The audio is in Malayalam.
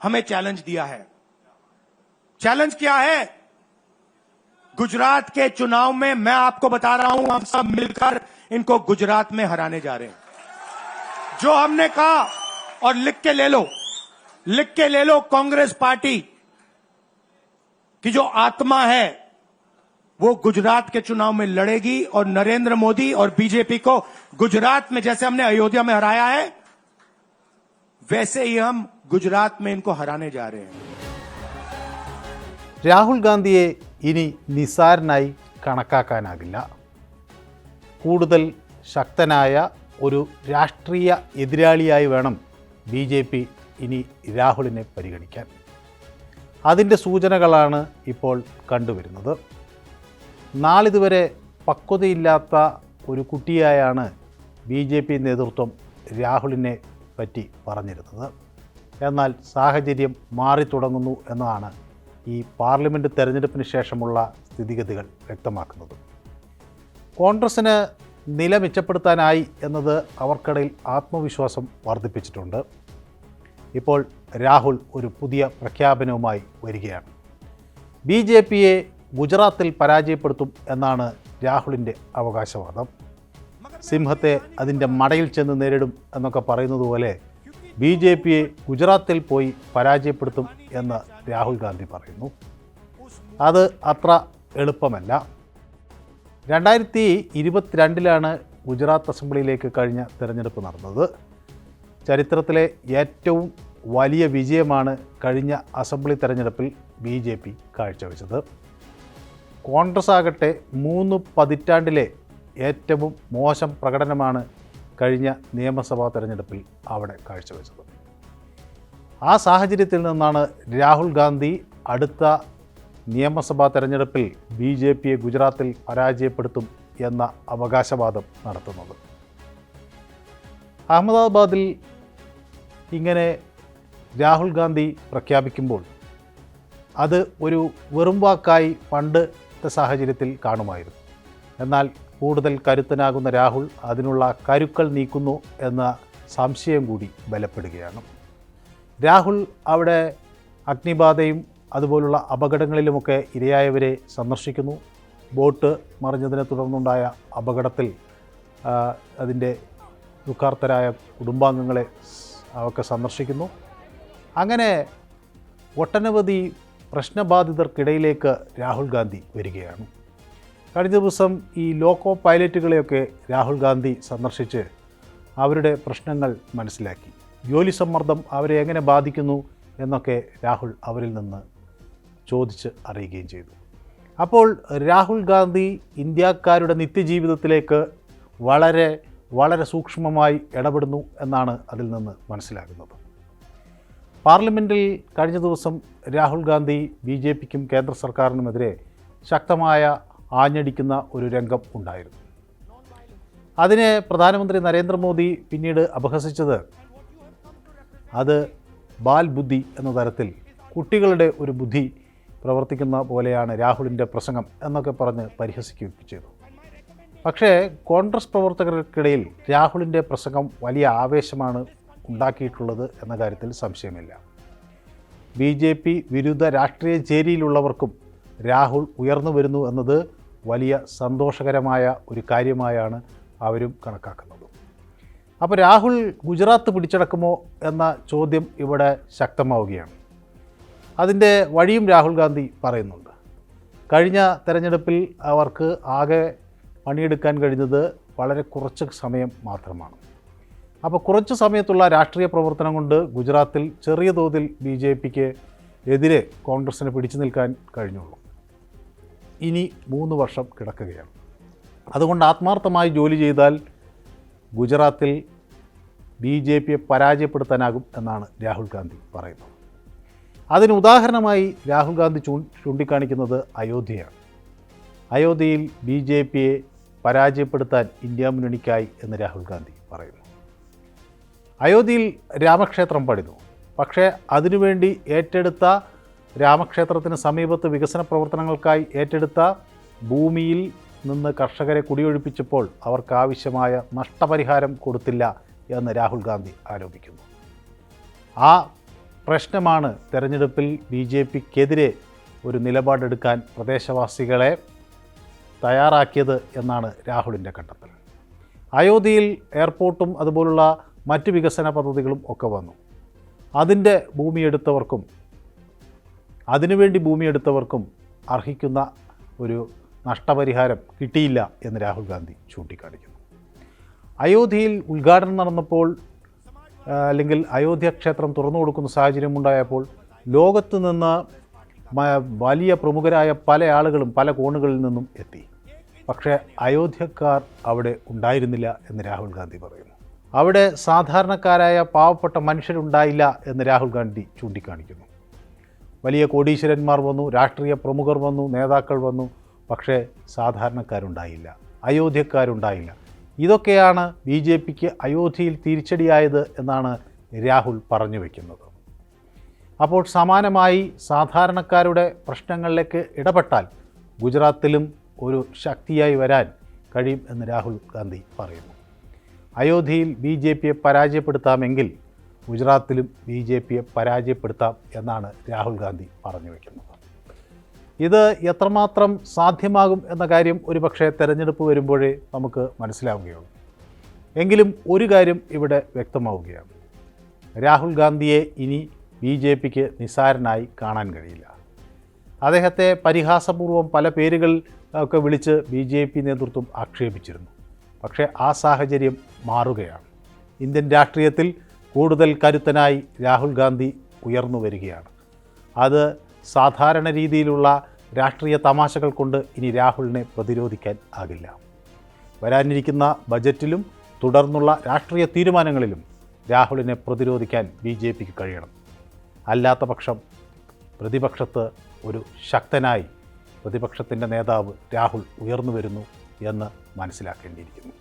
हमें चैलेंज दिया है। चैलेंज क्या है? गुजरात के चुनाव में मैं आपको बता रहा हूं, हम सब मिलकर इनको गुजरात में हराने जा रहे हैं। जो हमने कहा, और लिख के ले लो, कांग्रेस पार्टी की जो आत्मा है वो गुजरात के चुनाव में लड़ेगी और नरेंद्र मोदी और बीजेपी को गुजरात में जैसे हमने अयोध्या में हराया है वैसे ही हम गुजरात में इनको हराने जा रहे हैं। രാഹുൽ ഗാന്ധിയെ ഇനി നിസ്സാരനായി കണക്കാക്കാനാകില്ല. കൂടുതൽ ശക്തനായ ഒരു രാഷ്ട്രീയ എതിരാളിയായി വേണം BJP ഇനി രാഹുലിനെ പരിഗണിക്കാൻ. അതിൻ്റെ സൂചനകളാണ് ഇപ്പോൾ കണ്ടുവരുന്നത്. നാളിതുവരെ പക്വതയില്ലാത്ത ഒരു കുട്ടിയായാണ് BJP നേതൃത്വം രാഹുലിനെ പറ്റി പറഞ്ഞിരുന്നത്. എന്നാൽ സാഹചര്യം മാറിത്തുടങ്ങുന്നു എന്നതാണ് ഈ പാർലമെൻറ്റ് തെരഞ്ഞെടുപ്പിന് ശേഷമുള്ള സ്ഥിതിഗതികൾ വ്യക്തമാക്കുന്നത്. കോൺഗ്രസ്സിന് നില മെച്ചപ്പെടുത്താനായി എന്നത് അവർക്കിടയിൽ ആത്മവിശ്വാസം വർദ്ധിപ്പിച്ചിട്ടുണ്ട്. ഇപ്പോൾ രാഹുൽ ഒരു പുതിയ പ്രഖ്യാപനവുമായി വരികയാണ്. BJPയെ ഗുജറാത്തിൽ പരാജയപ്പെടുത്തും എന്നാണ് രാഹുലിൻ്റെ അവകാശവാദം. സിംഹത്തെ അതിൻ്റെ മടയിൽ ചെന്ന് നേരിടും എന്നൊക്കെ പറയുന്നത് പോലെ BJPയെ ഗുജറാത്തിൽ പോയി പരാജയപ്പെടുത്തും എന്ന് രാഹുൽ ഗാന്ധി പറയുന്നു. അത് അത്ര എളുപ്പമല്ല. 2022 ഗുജറാത്ത് അസംബ്ലിയിലേക്ക് കഴിഞ്ഞ തിരഞ്ഞെടുപ്പ് നടന്നത്. ചരിത്രത്തിലെ ഏറ്റവും വലിയ വിജയമാണ് കഴിഞ്ഞ അസംബ്ലി തെരഞ്ഞെടുപ്പിൽ BJP കാഴ്ചവെച്ചത്. കോൺഗ്രസ് ആകട്ടെ 3 പതിറ്റാണ്ടിലെ ഏറ്റവും മോശം പ്രകടനമാണ് കഴിഞ്ഞ നിയമസഭാ തെരഞ്ഞെടുപ്പിൽ അവിടെ കാഴ്ചവെച്ചത്. ആ സാഹചര്യത്തിൽ നിന്നാണ് രാഹുൽ ഗാന്ധി അടുത്ത നിയമസഭാ തെരഞ്ഞെടുപ്പിൽ BJPയെ ഗുജറാത്തിൽ പരാജയപ്പെടുത്തും എന്ന അവകാശവാദം നടത്തുന്നത്. അഹമ്മദാബാദിൽ ഇങ്ങനെ രാഹുൽ ഗാന്ധി പ്രഖ്യാപിക്കുമ്പോൾ അത് ഒരു വെറും വാക്കായി പണ്ടത്തെ സാഹചര്യത്തിൽ കാണുമായിരുന്നു. എന്നാൽ കൂടുതൽ കരുത്തനാകുന്ന രാഹുൽ അതിനുള്ള കരുക്കൾ നീക്കുന്നു എന്ന സംശയം കൂടി ബലപ്പെടുകയാണ്. രാഹുൽ അവിടെ അഗ്നിബാധയും അതുപോലുള്ള അപകടങ്ങളിലുമൊക്കെ ഇരയായവരെ സന്ദർശിക്കുന്നു. ബോട്ട് മറിഞ്ഞതിനെ തുടർന്നുണ്ടായ അപകടത്തിൽ അതിൻ്റെ ദുഃഖാർത്തരായ കുടുംബാംഗങ്ങളെ ഒക്കെ സന്ദർശിക്കുന്നു. അങ്ങനെ ഒട്ടനവധി പ്രശ്നബാധിതർക്കിടയിലേക്ക് രാഹുൽ ഗാന്ധി വരികയാണ്. കഴിഞ്ഞ ദിവസം ഈ ലോക്കോ പൈലറ്റുകളെയൊക്കെ രാഹുൽ ഗാന്ധി സന്ദർശിച്ച് അവരുടെ പ്രശ്നങ്ങൾ മനസ്സിലാക്കി. ജോലി സമ്മർദ്ദം അവരെ എങ്ങനെ ബാധിക്കുന്നു എന്നൊക്കെ രാഹുൽ അവരിൽ നിന്ന് ചോദിച്ച് അറിയുകയും ചെയ്തു. അപ്പോൾ രാഹുൽ ഗാന്ധി ഇന്ത്യക്കാരുടെ നിത്യജീവിതത്തിലേക്ക് വളരെ വളരെ സൂക്ഷ്മമായി ഇടപെടുന്നു എന്നാണ് അതിൽ നിന്ന് മനസ്സിലാകുന്നത്. പാർലമെൻറ്റിൽ കഴിഞ്ഞ ദിവസം രാഹുൽ ഗാന്ധി BJPക്കും കേന്ദ്ര സർക്കാരിനുമെതിരെ ശക്തമായ ആഞ്ഞടിക്കുന്ന ഒരു രംഗം ഉണ്ടായിരുന്നു. അതിനെ പ്രധാനമന്ത്രി നരേന്ദ്രമോദി പിന്നീട് അപഹസിച്ചത് അത് ബാൽ ബുദ്ധി എന്ന തരത്തിൽ കുട്ടികളുടെ ഒരു ബുദ്ധി പ്രവർത്തിക്കുന്ന പോലെയാണ് രാഹുലിൻ്റെ പ്രസംഗം എന്നൊക്കെ പറഞ്ഞ് പരിഹസിക്കുകയൊക്കെ ചെയ്തു. പക്ഷേ കോൺഗ്രസ് പ്രവർത്തകർക്കിടയിൽ രാഹുലിൻ്റെ പ്രസംഗം വലിയ ആവേശമാണ് ഉണ്ടാക്കിയിട്ടുള്ളത് എന്ന കാര്യത്തിൽ സംശയമില്ല. BJP വിരുദ്ധ രാഷ്ട്രീയ ചേരിയിലുള്ളവർക്കും രാഹുൽ ഉയർന്നു വരുന്നു എന്നത് വലിയ സന്തോഷകരമായ ഒരു കാര്യമായാണ് അവരും കണക്കാക്കുന്നത്. അപ്പോൾ രാഹുൽ ഗുജറാത്ത് പിടിച്ചടക്കുമോ എന്ന ചോദ്യം ഇവിടെ ശക്തമാവുകയാണ്. അതിൻ്റെ വഴിയും രാഹുൽ ഗാന്ധി പറയുന്നുണ്ട്. കഴിഞ്ഞ തെരഞ്ഞെടുപ്പിൽ അവർക്ക് ആകെ പണിയെടുക്കാൻ കഴിഞ്ഞത് വളരെ കുറച്ച് സമയം മാത്രമാണ്. അപ്പോൾ കുറച്ച് സമയത്തുള്ള രാഷ്ട്രീയ പ്രവർത്തനം കൊണ്ട് ഗുജറാത്തിൽ ചെറിയ തോതിൽ BJPക്ക് എതിരെ കോൺഗ്രസ്സിന് പിടിച്ചു നിൽക്കാൻ കഴിഞ്ഞുള്ളൂ. ഇനി 3 വർഷം കിടക്കുകയാണ്. അതുകൊണ്ട് ആത്മാർത്ഥമായി ജോലി ചെയ്താൽ ഗുജറാത്തിൽ BJPയെ പരാജയപ്പെടുത്താനാകും എന്നാണ് രാഹുൽ ഗാന്ധി പറയുന്നത്. അതിന് ഉദാഹരണമായി രാഹുൽ ഗാന്ധി ചൂണ്ടിക്കാണിക്കുന്നത് അയോധ്യയാണ്. അയോധ്യയിൽ BJPയെ പരാജയപ്പെടുത്താൻ ഇന്ത്യ മുന്നണിക്കായി എന്ന് രാഹുൽ ഗാന്ധി പറയുന്നു. അയോധ്യയിൽ രാമക്ഷേത്രം പണിതു. പക്ഷേ അതിനുവേണ്ടി ഏറ്റെടുത്ത രാമക്ഷേത്രത്തിന് സമീപത്ത് വികസന പ്രവർത്തനങ്ങൾക്കായി ഏറ്റെടുത്ത ഭൂമിയിൽ നിന്ന് കർഷകരെ കുടിയൊഴിപ്പിച്ചപ്പോൾ അവർക്കാവശ്യമായ നഷ്ടപരിഹാരം കൊടുത്തില്ല എന്ന് രാഹുൽ ഗാന്ധി ആരോപിക്കുന്നു. ആ പ്രശ്നമാണ് തെരഞ്ഞെടുപ്പിൽ ബി ജെ പിക്കെതിരെ ഒരു നിലപാടെടുക്കാൻ പ്രദേശവാസികളെ തയ്യാറാക്കിയത് എന്നാണ് രാഹുലിൻ്റെ കണ്ടെത്തൽ. അയോധ്യയിൽ എയർപോർട്ടും അതുപോലുള്ള മറ്റ് വികസന പദ്ധതികളും ഒക്കെ വന്നു. അതിൻ്റെ ഭൂമിയെടുത്തവർക്കും അതിനുവേണ്ടി ഭൂമിയെടുത്തവർക്കും അർഹിക്കുന്ന ഒരു നഷ്ടപരിഹാരം കിട്ടിയില്ല എന്ന് രാഹുൽ ഗാന്ധി ചൂണ്ടിക്കാണിക്കുന്നു. അയോധ്യയിൽ ഉദ്ഘാടനം നടന്നപ്പോൾ അല്ലെങ്കിൽ അയോധ്യ ക്ഷേത്രം തുറന്നു കൊടുക്കുന്ന സാഹചര്യമുണ്ടായപ്പോൾ ലോകത്ത് നിന്ന് വലിയ പ്രമുഖരായ പല ആളുകളും പല കോണുകളിൽ നിന്നും എത്തി. പക്ഷേ അയോധ്യക്കാർ അവിടെ ഉണ്ടായിരുന്നില്ല എന്ന് രാഹുൽ ഗാന്ധി പറയുന്നു. അവിടെ സാധാരണക്കാരായ പാവപ്പെട്ട മനുഷ്യരുണ്ടായില്ല എന്ന് രാഹുൽ ഗാന്ധി ചൂണ്ടിക്കാണിക്കുന്നു. വലിയ കോടീശ്വരന്മാർ വന്നു, രാഷ്ട്രീയ പ്രമുഖർ വന്നു, നേതാക്കൾ വന്നു, പക്ഷേ സാധാരണക്കാരുണ്ടായില്ല, അയോധ്യക്കാരുണ്ടായില്ല. ഇതൊക്കെയാണ് ബി ജെ പിക്ക് അയോധ്യയിൽ തിരിച്ചടിയായത് എന്നാണ് രാഹുൽ പറഞ്ഞു വയ്ക്കുന്നത്. അപ്പോൾ സമാനമായി സാധാരണക്കാരുടെ പ്രശ്നങ്ങളിലേക്ക് ഇടപെട്ടാൽ ഗുജറാത്തിലും ഒരു ശക്തിയായി വരാൻ കഴിയും എന്ന് രാഹുൽ ഗാന്ധി പറയുന്നു. അയോധ്യയിൽ ബി ജെ പിയെ പരാജയപ്പെടുത്താമെങ്കിൽ ഗുജറാത്തിലും ബി ജെ പിയെ പരാജയപ്പെടുത്താം എന്നാണ് രാഹുൽ ഗാന്ധി പറഞ്ഞു വയ്ക്കുന്നത്. ഇത് എത്രമാത്രം സാധ്യമാകും എന്ന കാര്യം ഒരുപക്ഷെ തെരഞ്ഞെടുപ്പ് വരുമ്പോഴേ നമുക്ക് മനസ്സിലാവുകയുള്ളൂ. എങ്കിലും ഒരു കാര്യം ഇവിടെ വ്യക്തമാവുകയാണ്. രാഹുൽ ഗാന്ധിയെ ഇനി ബി ജെ പിക്ക് നിസ്സാരനായി കാണാൻ കഴിയില്ല. അദ്ദേഹത്തെ പരിഹാസപൂർവ്വം പല പേരുകൾ ഒക്കെ വിളിച്ച് ബി ജെ പി നേതൃത്വം ആക്ഷേപിച്ചിരുന്നു. പക്ഷേ ആ സാഹചര്യം മാറുകയാണ്. ഇന്ത്യൻ രാഷ്ട്രീയത്തിൽ കൂടുതൽ കരുത്തനായി രാഹുൽ ഗാന്ധി ഉയർന്നു വരികയാണ്. അത് സാധാരണ രീതിയിലുള്ള രാഷ്ട്രീയ തമാശകൾ കൊണ്ട് ഇനി രാഹുലിനെ പ്രതിരോധിക്കാൻ ആകില്ല. വരാനിരിക്കുന്ന ബജറ്റിലും തുടർന്നുള്ള രാഷ്ട്രീയ തീരുമാനങ്ങളിലും രാഹുലിനെ പ്രതിരോധിക്കാൻ ബി ജെ പിക്ക് കഴിയണം. അല്ലാത്ത പക്ഷം പ്രതിപക്ഷത്ത് ഒരു ശക്തനായി പ്രതിപക്ഷത്തിൻ്റെ നേതാവ് രാഹുൽ ഉയർന്നു വരുന്നു എന്ന് മനസ്സിലാക്കേണ്ടിയിരിക്കുന്നു.